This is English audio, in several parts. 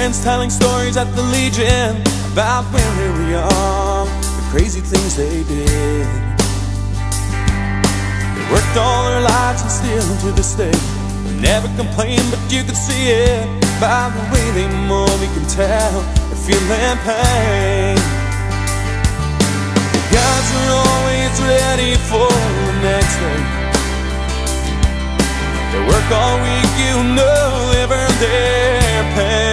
friends telling stories at the Legion about when they were young, the crazy things they did. They worked all their lives and still to this day never complain, but you can see it by the way they move. You can tell they're feeling pain. The guys are always ready for the next day. They work all week, you know they've earned their pay.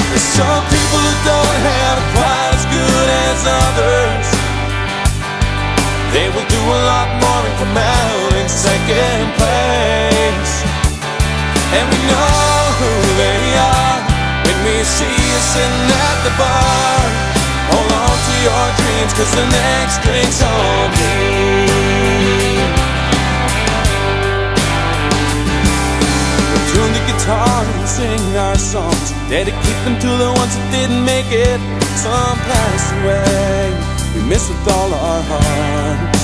There's some people who don't have it quite as good as others. They will do a lot more and come out in second place. And we know who they are when we see you sitting at the bar. Hold on to your dreams, 'cause the next drink's on me. We'll tune the guitar and sing our songs, dedicate them to the ones that didn't make it. Some passed away, we miss with all our hearts.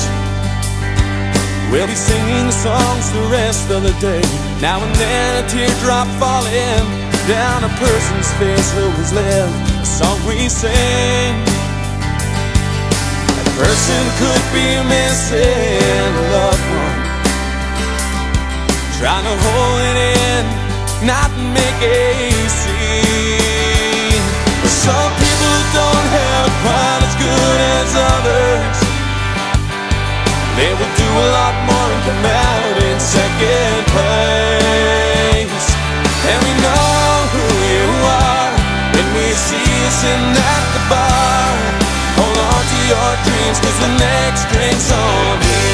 We'll be singing the songs the rest of the day. Now and then a teardrop falling down a person's face who has lived a song we sing. That person could be missing a loved one, trying to hold it in, not make a scene. But some people don't have it quite as good as others. They will do a lot more and come out in second place. And we know who you are when we see you sitting at the bar. Hold on to your dreams, 'cause the next drink's on me.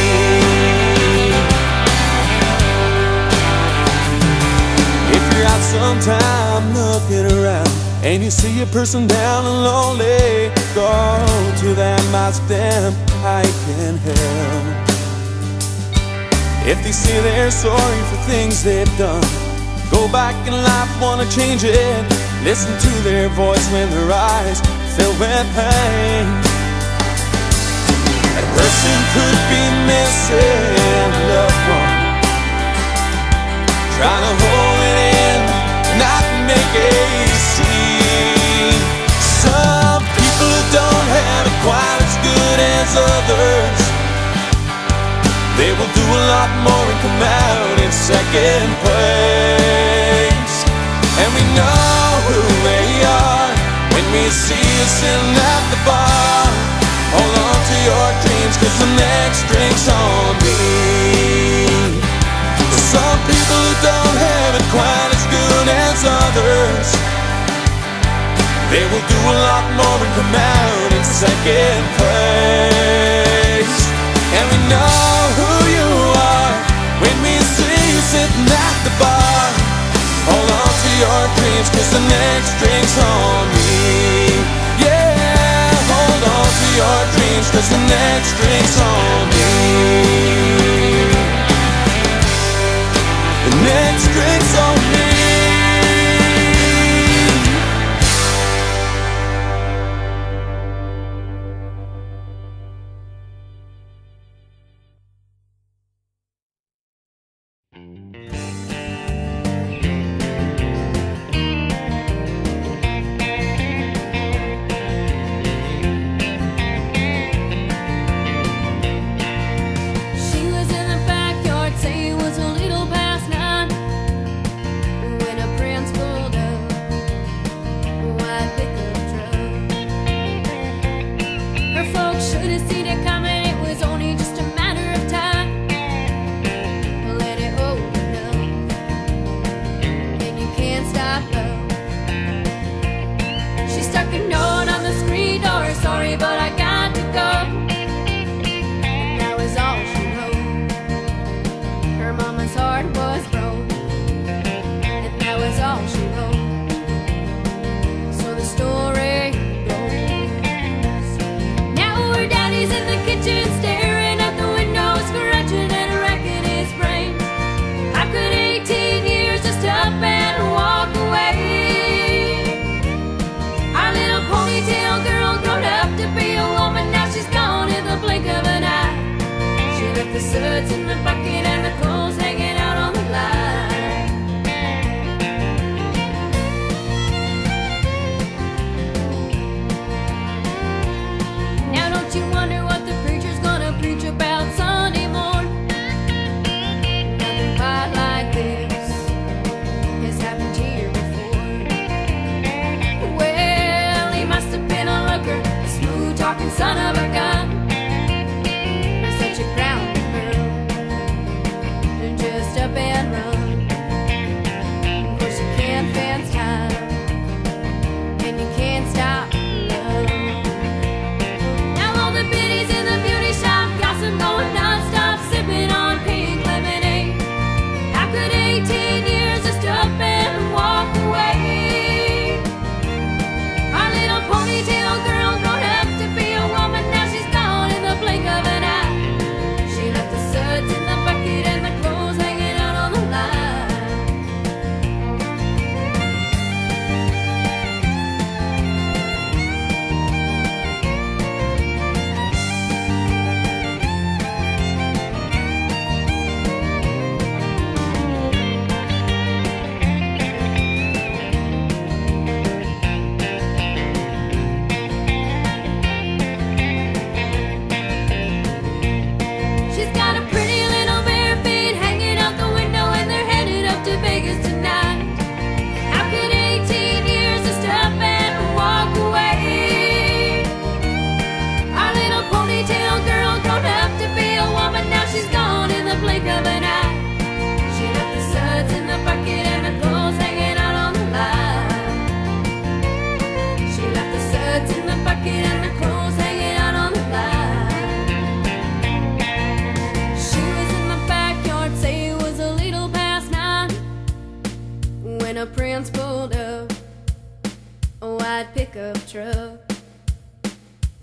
If you're out sometime looking around and you see a person down and lonely, go to them, ask them how you can help. If they say they're sorry for things they've done, go back in life, wanna change it. Listen to their voice when their eyes fill with pain. That person could be missing a loved one, trying to hold it in, not make a scene. Some people don't have it quite as good as others. They will do a lot more and come out in second place. And we know who they are when we see you sitting at the bar. Hold on to your dreams, 'cause the next drink's on me. Some people who don't have it quite as good as others, they will do a lot more and come out in second place. And we know who you are when we see you sitting at the bar. Hold on to your dreams, 'cause the next drink's on me. Yeah, hold on to your dreams, 'cause the next drink's on me. The next drink's on me.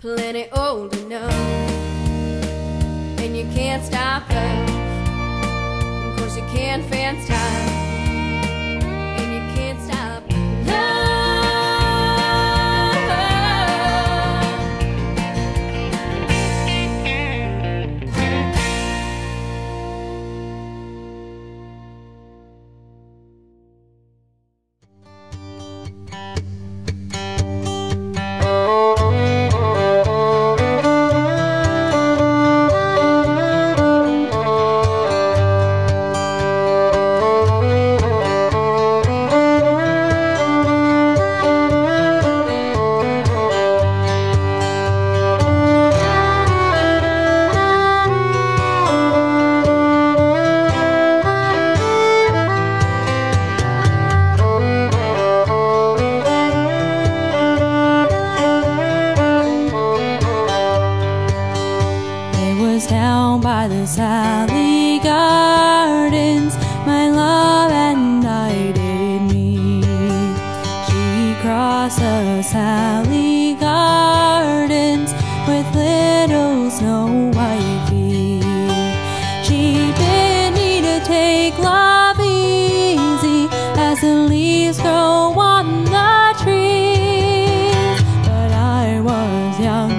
plenty old enough, and you can't stop love. Of course you can't fence time, and you can't stop love. Down by the Sally Gardens, my love and I did meet. She crossed the Sally Gardens with little snow white feet. She bid me to take love easy as the leaves grow on the trees. But I was young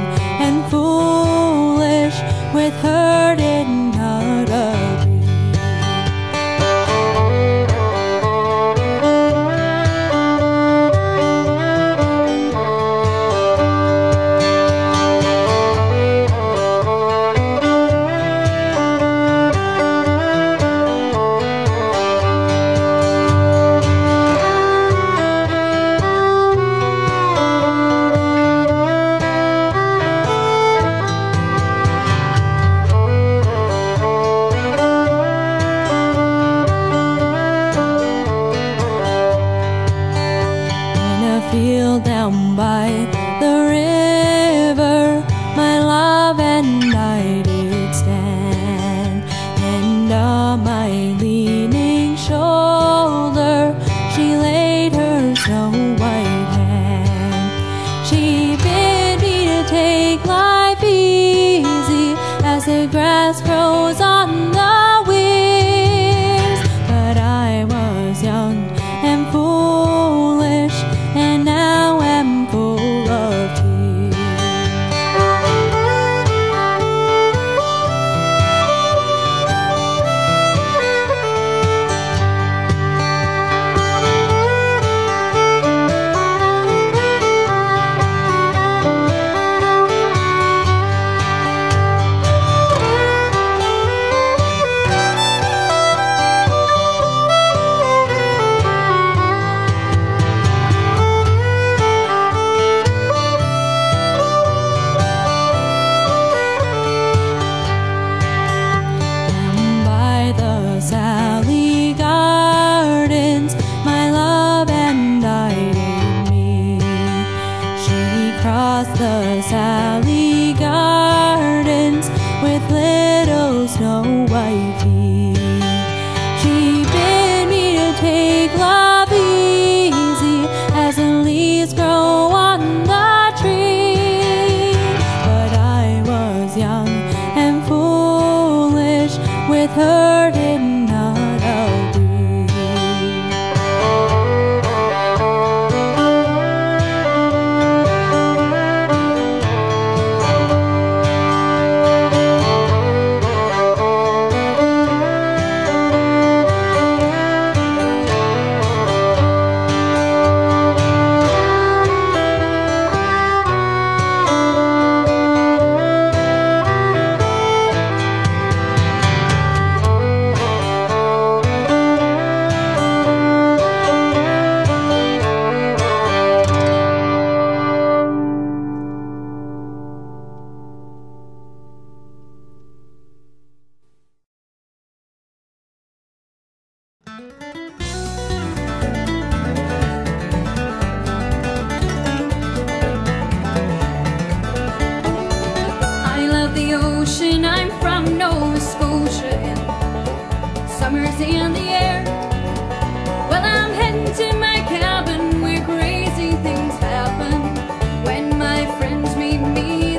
and foolish, with her did not agree. Field down by the river, my love and I did stand, and on my leaning shoulder she laid her snow white hand. She bid me to take life easy as the grass grows on the wings. But I was young and foolish, and now am full of tears. Sally Gardens, my love and I did meet. She crossed the Sally Gardens with little snow white feet. She bid me to take love easy as the leaves grow on the tree. But I was young and foolish, with her did not agree. I love the ocean, I'm from Nova Scotia, and summer's in the air. Well, I'm heading to my cabin where crazy things happen. When my friends meet me,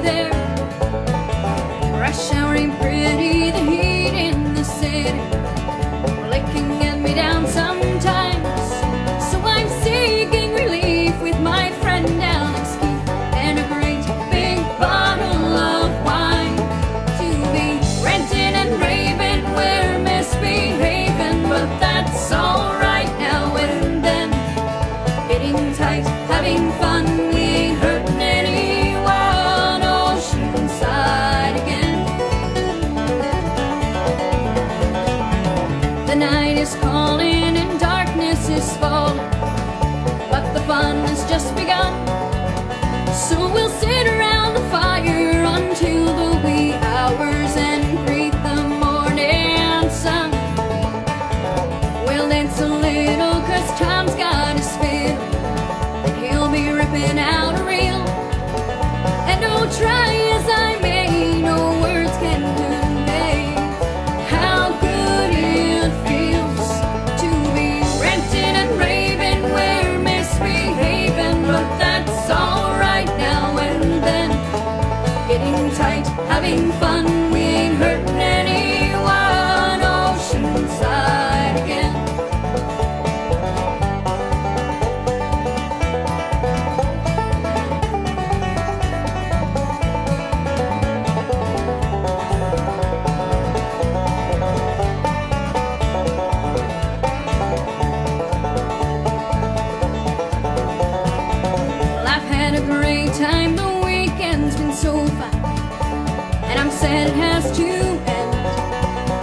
has to end.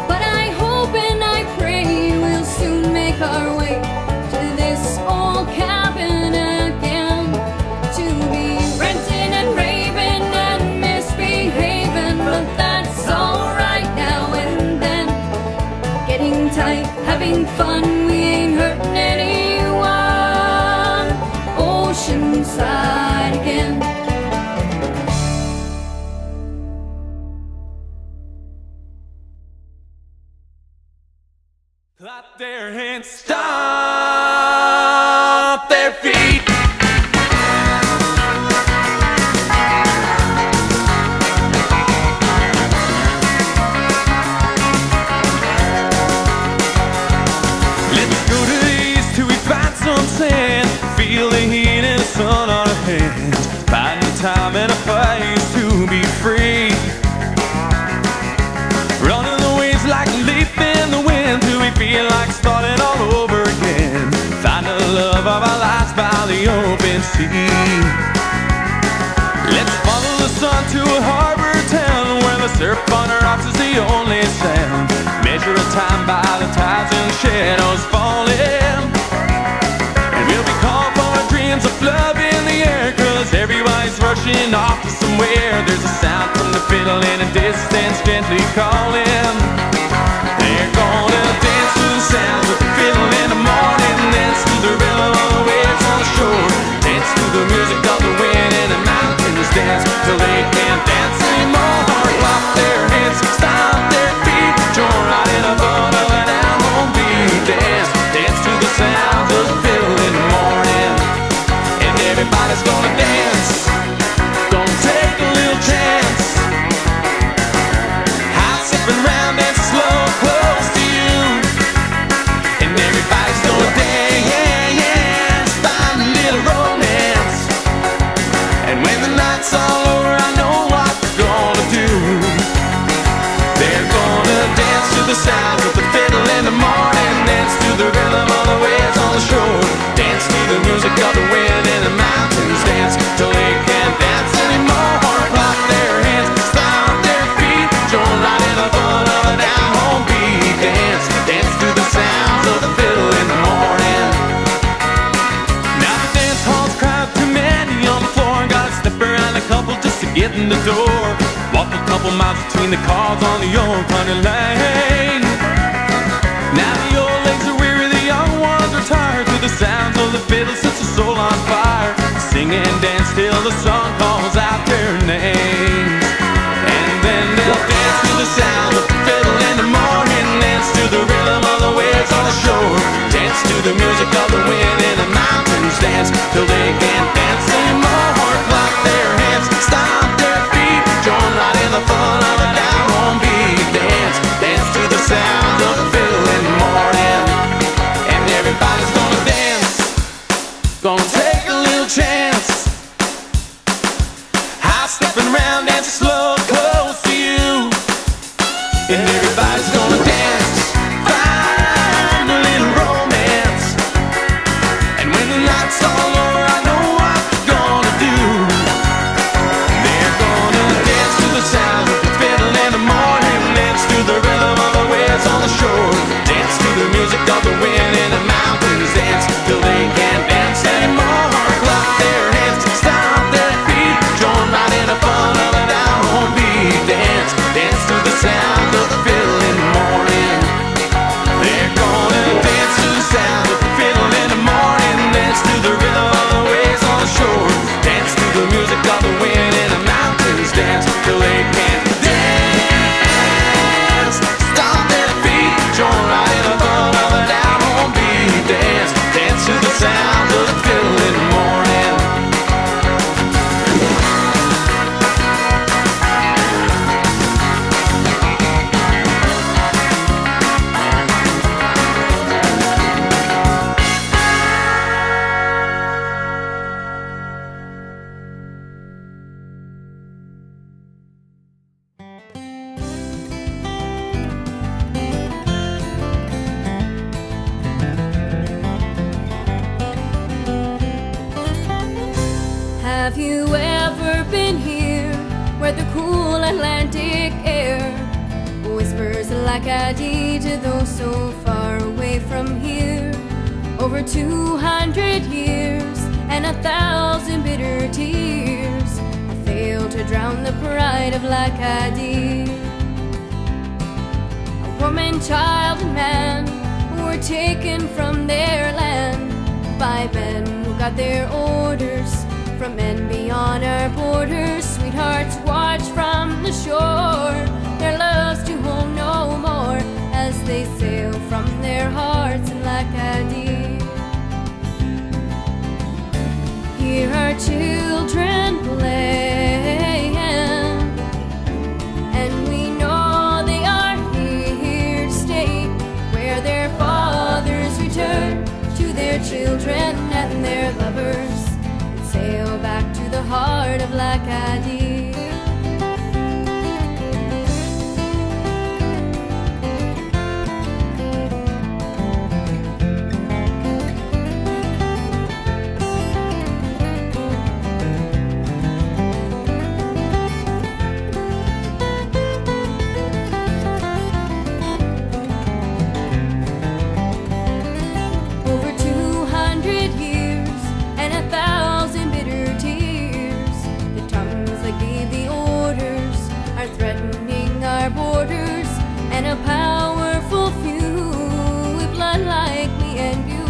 But I hope and I pray we'll soon make our way to this old cabin again, to be renting and raving and misbehaving, but that's alright now and then. Getting tight, having fun, we ain't hurting anyone. Oceanside again. Clap their hands, stomp their feet. Let's go to the east till we find some sand. Feel the heat and the sun on our hands. Find a time and a place to be free. Running the waves like a leaf in the wind till we feel like starting all over again. Find the love of our lives by the open sea. Let's follow the sun to a harbor town where the surf on our rocks is the only sound. Measure a time by the tides and shadows falling. And we'll be called for our dreams of love in the air, 'cause everybody's rushing off to somewhere. There's a sound from the fiddle in a distance gently calling. They're gonna dance to the sounds of the fiddle in the morning, dance to the rhythm of the waves on the shore, dance to the music of the wind in the mountains, dance till they can't dance anymore. Clap their hands, stomp their feet, join right in a fun of an down-home beat. Dance, dance to the sounds of the fiddle in the morning, and everybody's gonna dance. Gonna take a little chance. House up and round and slow, close to you, and everybody's gonna dance, find a little romance. And when the night's all over, I know what they're gonna do. They're gonna dance to the sounds of the fiddle in the morning, dance to the rhythm of the waves on the shore, dance to the music of the wind in the mountains, dance till they can't dance anymore. Clap their hands, stomp their feet, join right in the fun of a down-home beat. Dance, dance to the sounds of the fiddle in the morning. Now the dance hall's crowded, too many on the floor. Gotta step around a couple just to get in the door. Walk a couple miles between the cars on the old country lane. Now the old legs are weary, the young ones are tired. To the sounds of the fiddle sets the soul on fire. Sing and dance till the sun calls out their names. And then they'll dance to the sound of the fiddle in the morning, dance to the rhythm of the waves on the shore, dance to the music of the wind in the mountains, dance till they can't dance anymore. Clap their hands, stomp their feet, join right in the fun of a down-home beat. Dance, dance to the sound of the fiddle in the morning, and everybody's gonna dance. Gonna take a little chance. High stepping around, dance slow, close to you, and everybody's gonna dance, find a little romance. And when the night's all over, I know what they're gonna do. They're gonna dance to the sound of the fiddle in the morning, dance to the rhythm of the waves on the shore, dance to the music of the wind in the mountains, dance till they can't dance anymore. Clap their hands, stomp their feet, join right in the fun of a down-home beat. Dance, dance to the sound of the fiddle in the morning. They're gonna dance to the sound of the fiddle in the morning, dance to the rhythm of the waves on the shore, dance to the music of the wind in the mountains, dance till they can't dance. Stomp their feet, join right in the fun of a down-home beat. Dance, dance to the sound of the fiddle in the morning. Have you ever been here where the cool Atlantic air Acadie to those so far away from here. Over 200 years and 1,000 bitter tears have failed to drown the pride of Acadie. A woman, child, and man were taken from their land by men who got their orders from men beyond our borders. Sweethearts watch from the shore, their loves to hold no more, as they sail from their hearts in Acadie. Hear our children playing, and we know they are here to stay, where their fathers return to their children and their lovers, and sail back to the heart of Acadie. Borders, and a powerful few with blood like me and you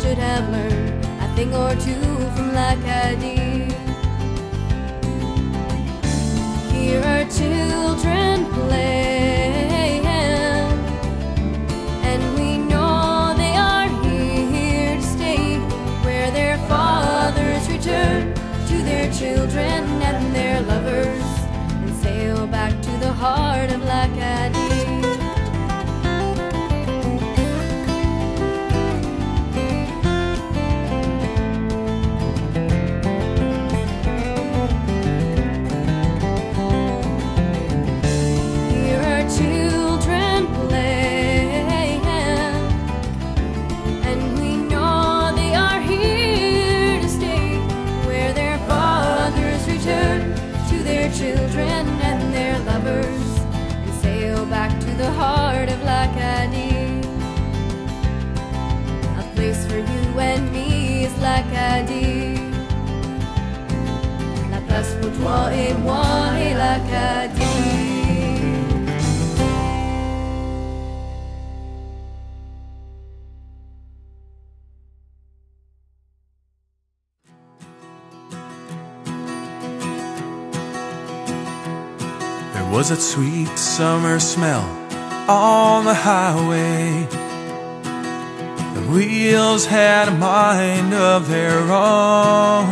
should have learned a thing or two from Acadie. Hear our children playing, and we know they are here to stay, where their fathers return to their children and their lovers, and sail back to the heart of Acadie. Hear our children playing, and we know they are here to stay, where their fathers return to their children and their lovers, and sail back to the heart of Acadie. A place for you and me is Acadie. La place pour toi et moi est Acadie. Was that sweet summer smell on the highway? The wheels had a mind of their own.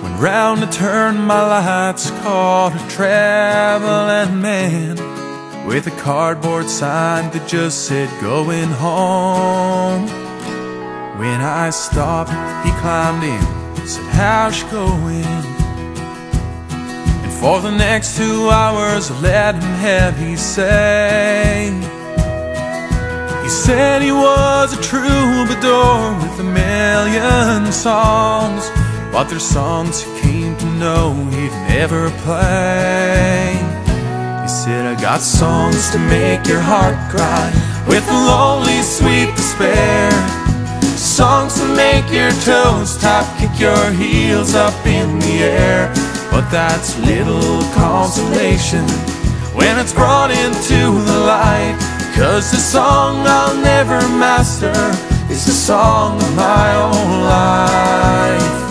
When round a turn my lights caught a traveling man with a cardboard sign that just said going home. When I stopped, he climbed in, said how's you going? For the next 2 hours I let him have his say. He said he was a troubadour with a million songs, but there's songs he came to know he'd never play. He said, I got songs to make your heart cry with a lonely sweet despair, songs to make your toes tap, kick your heels up in the air. But that's little consolation when it's brought into the light, 'cause the song I'll never master is the song of my own life.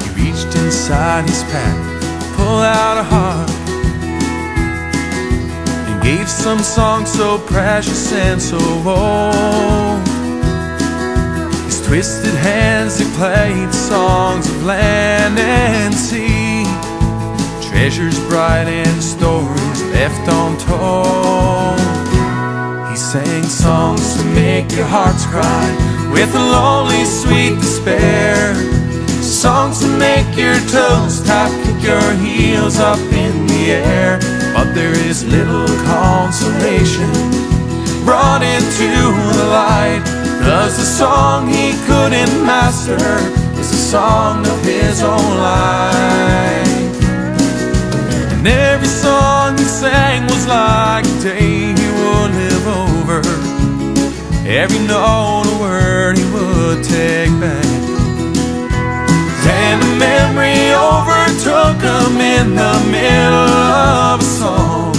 He reached inside his pack, pulled out a harp, and gave some song so precious and so old. His twisted hands, they played songs of land and sea, treasures bright and stories left untold. He sang songs to make your hearts cry with a lonely sweet despair, songs to make your toes tap, kick your heels up in the air. But there is little consolation brought into the light, 'cause the song he couldn't master is the song of his own life. And every song he sang was like a day he would live over. Every note, a word he would take back. And the memory overtook him in the middle of a song,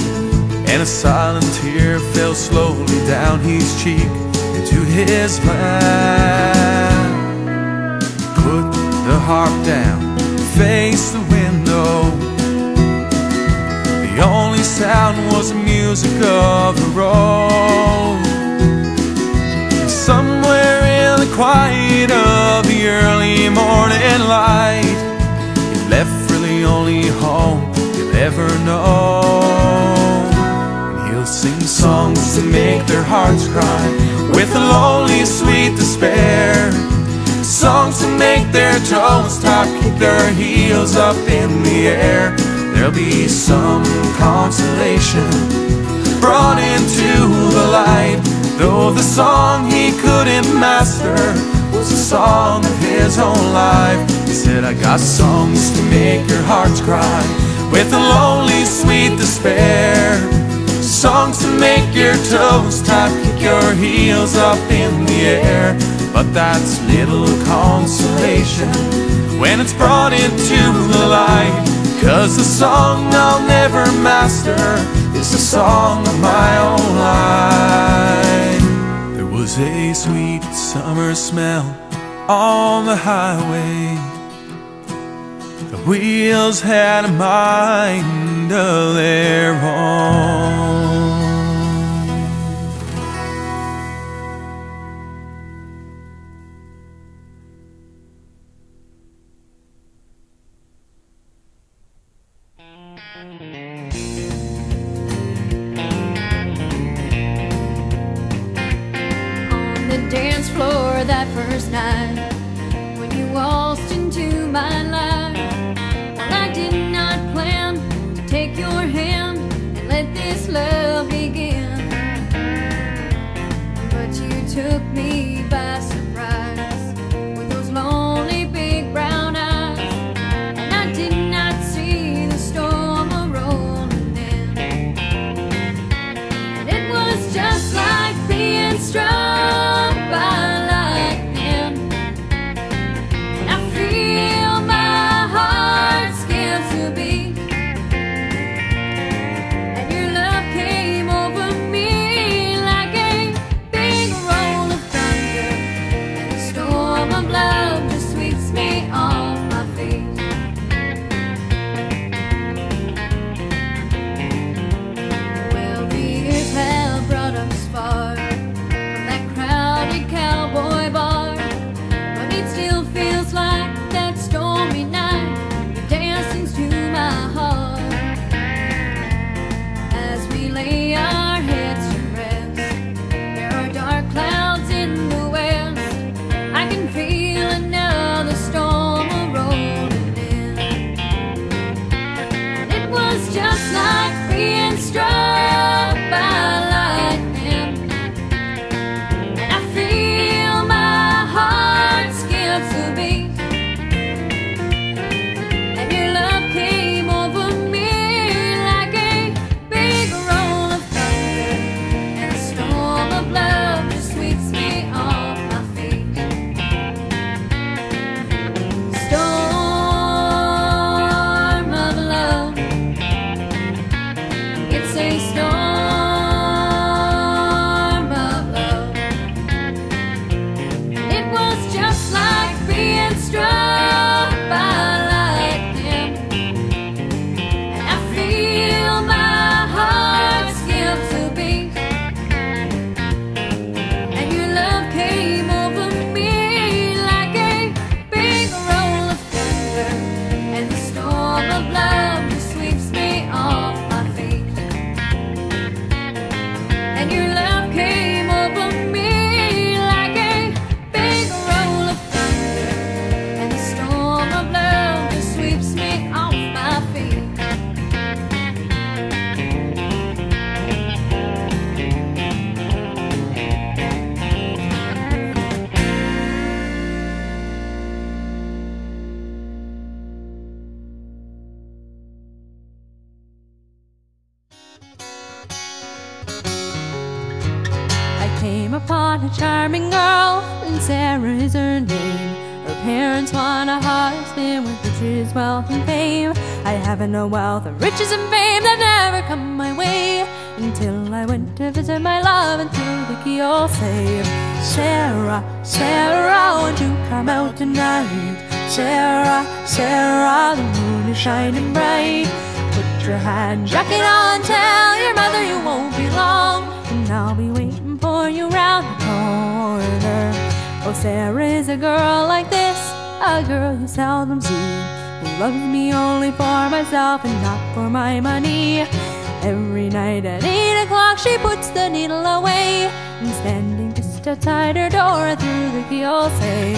and a silent tear fell slowly down his cheek into his lap. Put the harp down, face the window. The only sound was the music of the road. And somewhere in the quiet of the early morning light, he left for the only home he'll ever know. And he'll sing songs to make their hearts cry with a lonely sweet despair. Songs to make their toes tap, keep their heels up in the air. There'll be some consolation brought into the light, though the song he couldn't master was a song of his own life. He said, I got songs to make your hearts cry with a lonely sweet despair. Songs to make your toes tap, kick your heels up in the air. But that's little consolation when it's brought into the light, 'cause the song I'll never master is the song of my own life. There was a sweet summer smell on the highway. The wheels had a mind of their own. Dance floor that first night when you waltzed into my life. Well, I did not plan to take your hand and let this love begin, but you took me by surprise with those lonely big brown eyes, and I did not see the storm a-rolling in, and it was just like being struck by lightning, and I feel my heart skip to beat, and your love came over me like a big roll of thunder. came upon a charming girl, and Sarah is her name. Her parents want a husband with riches, wealth, and fame. I haven't no wealth of riches and fame that never come my way, until I went to visit my love, and through the keyhole say, Sarah, Sarah, won't you come out tonight? Sarah, Sarah, the moon is shining bright. Put your hat jacket on, tell your mother you won't be long, and I'll be waiting for you round the corner. Oh, Sarah is a girl like this, a girl you seldom see, who loves me only for myself and not for my money. Every night at 8 o'clock she puts the needle away, and standing just outside her door through the keyhole say,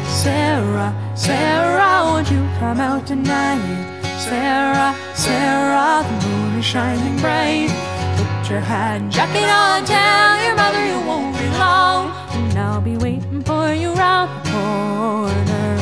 Sarah, Sarah, won't you come out tonight? Sarah, Sarah, the moon is shining bright. Put your hat and jacket on, tell your mother you won't be long, and I'll be waiting for you round the corner.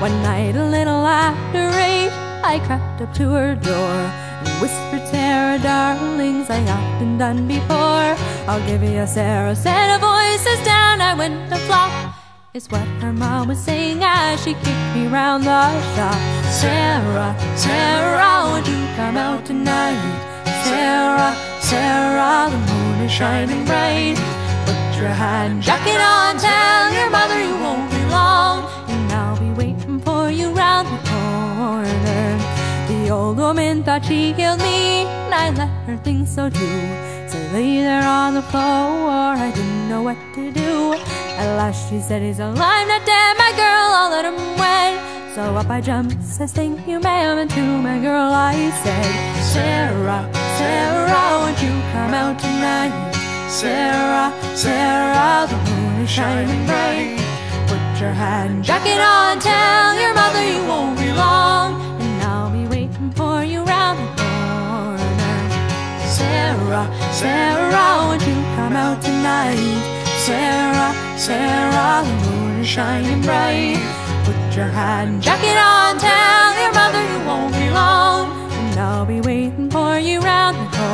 One night a little after 8, I crept up to her door and whispered, Sarah, darlings, I often done before. I'll give you a Sarah, said a voice as down I went to flop, is what her mom was saying as she kicked me round the shop. Sarah, Sarah, won't you come out tonight? Sarah, Sarah, the moon is shining bright. Put your hat and jacket on, tell your mother you won't be long, and I'll be waiting for you round the corner. The old woman thought she killed me, and I let her think so too. So I lay there on the floor, I didn't know what to do. At last she said, he's alive, not dead, my girl, I'll let him wed. So up I jumped, says, thank you, ma'am, and to my girl I said, Sarah, Sarah, won't you come out tonight? Sarah, Sarah, the moon is shining bright. Put your hat and jacket on, tell your mother you won't be long, and I'll be waiting for you round the corner. Sarah, Sarah, won't you come out tonight? Sarah, Sarah, the moon is shining bright. Put your hat and jacket on, tell your mother you won't be long, and I'll be waiting for you round the corner.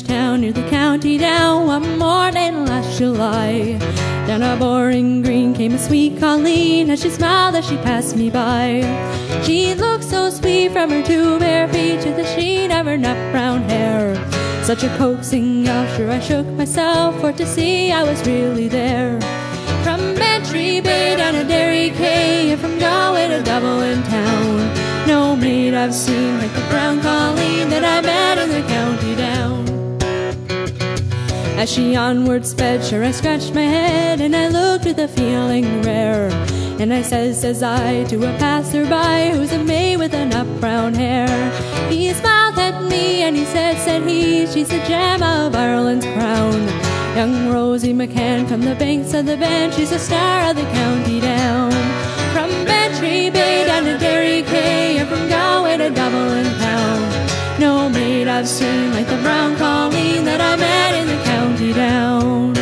Town near the county down, one morning last July, down a boring green came a sweet Colleen, as she smiled as she passed me by. She looked so sweet from her two bare feet to the sheen of her nut brown hair. Such a coaxing gal, sure I shook myself for to see I was really there. From Bantry Bay down to Derry Quay, and from Galway to Dublin town, no maid I've seen like the brown Colleen that I met in the county down. As she onward sped, sure I scratched my head, and I looked with a feeling rare. And I says I, to a passerby who's a maid with a nut brown hair. He smiled at me and he said he, she's the gem of Ireland's crown. Young Rosie McCann from the banks of the Bann, she's the star of the county down. From Bantry Bay down to Derry Quay, and from Galway to Dublin town, no maid I've seen like the brown Colleen that I met in the county down.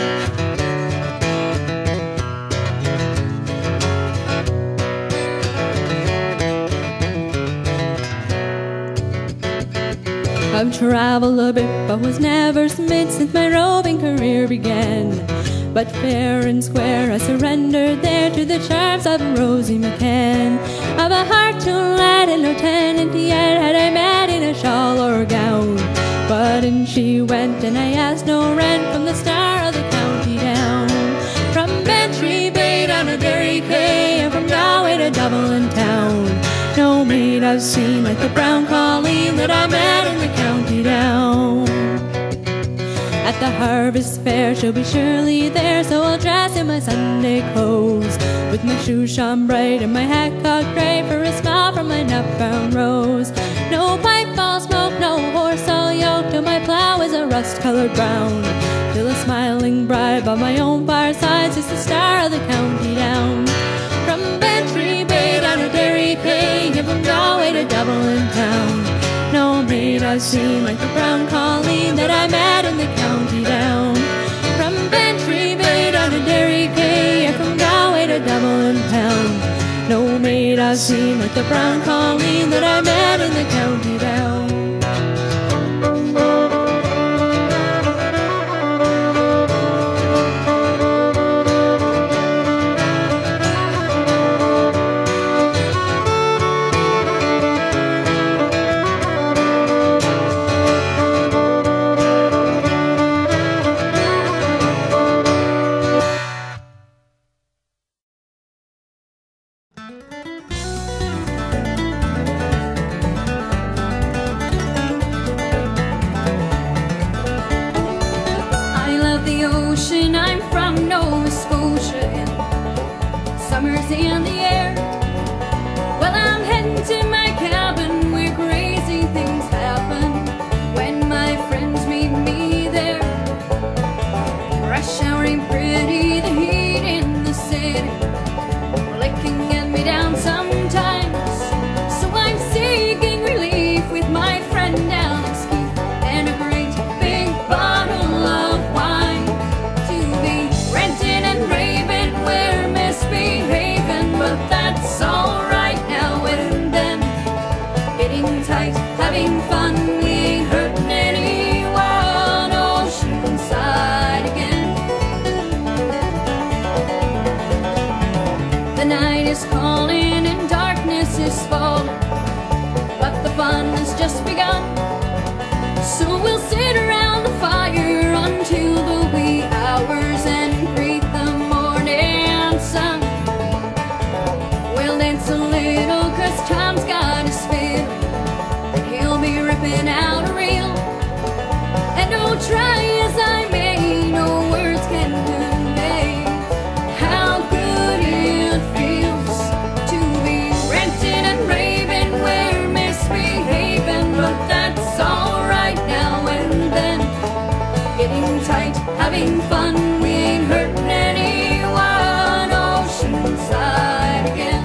I've travelled a bit, but was never smit since my roving career began. But fair and square I surrendered there to the charms of Rosie McCann. I've a heart to lad and no tenant yet had I met in a shawl or gown. But in she went and I asked no rent from the star of the county down. From Bantry Bay down to Derry Quay, and from Galway to Dublin town, no maid I've seen like the brown Colleen calling that I met in the county down. At the harvest fair she'll be surely there, so I'll dress in my Sunday clothes, with my shoes shone bright and my hat cocked grey, for a smile from my nut-brown rose. No pipe I'll smoke, no horse I'll yoke, till my plough is a rust-coloured brown, till a smiling bride by my own fireside is the star of the county down. From Bantry Bay down to Derry Quay, and from Galway to Dublin town, no maid I've seen like the brown colleen that I met in the county down. From Bantry Bay down to Derry Quay, and from Galway to Dublin town, no maid I've seen like the brown colleen that I met in the county down. Summer's in the air. Well, I'm heading to my cabin where crazy things happen when my friends meet me there. Rush hour ain't pretty, the heat in the city, well, it can get me down sometimes. So I'm seeking relief with my friend down at Ski and a great big bottle of wine to be rented and raving where misbehaving, but that's alright now and then. Getting tight, having fun, we ain't hurting anyone. Oceanside again. The night is calling and darkness is falling, but the fun has just begun. So we'll sit around the fire until the wee hours and greet the morning sun. We'll dance a little 'cause Tom's got his fiddle, and he'll be ripping out a reel. And oh, try as I may, no words can convey how good it feels to be renting and raving where misbehaving, but that's alright now and then. Getting tight, having fun, we ain't hurting anyone. Oceanside again.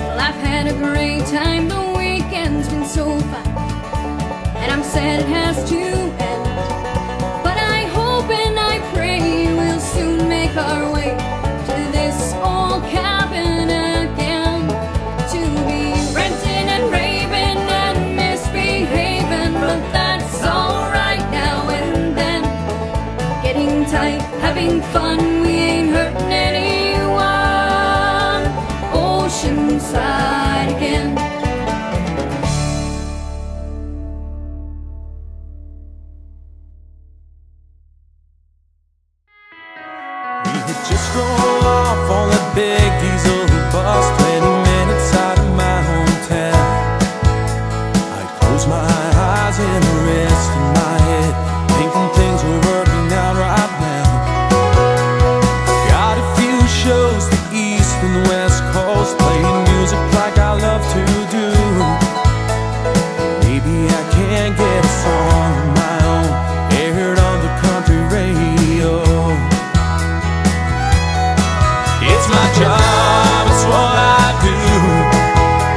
Well, I've had a great time, the weekend's been so fun, and I'm sad it has to end. But I hope and I pray we'll soon make our way to this old cabin again, to be renting and raving and misbehaving, but that's alright now and then. Getting tight, having fun, we ain't hurting anyone. Oceanside again. We had just rolled off on that big diesel bus, 20 minutes out of my hometown. I closed my eyes and the rest in my head, thinking things were working out right now. Got a few shows, the East and the West Coast, playing music like I love to do. Maybe I can't get a song of my own aired on the country radio. It's my job, it's what I do,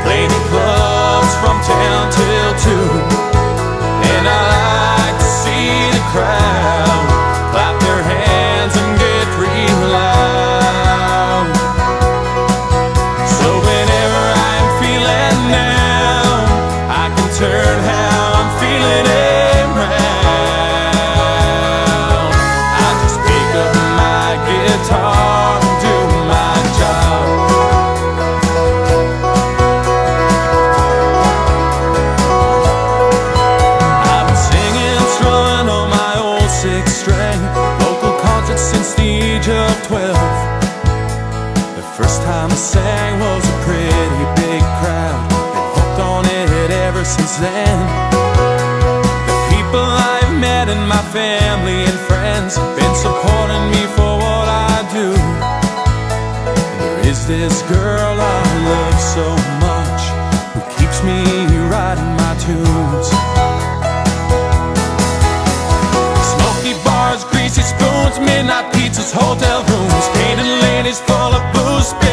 play the clubs from 10 till 2. And I like to see the crowd clap their hands and get real loud. First time I sang was a pretty big crowd. Been hooked on it ever since then. The people I've met and my family and friends have been supporting me for what I do. And there is this girl I love so much who keeps me writing my tunes. Smoky bars, greasy spoons, midnight pizzas, hotel rooms, painted ladies full of booze.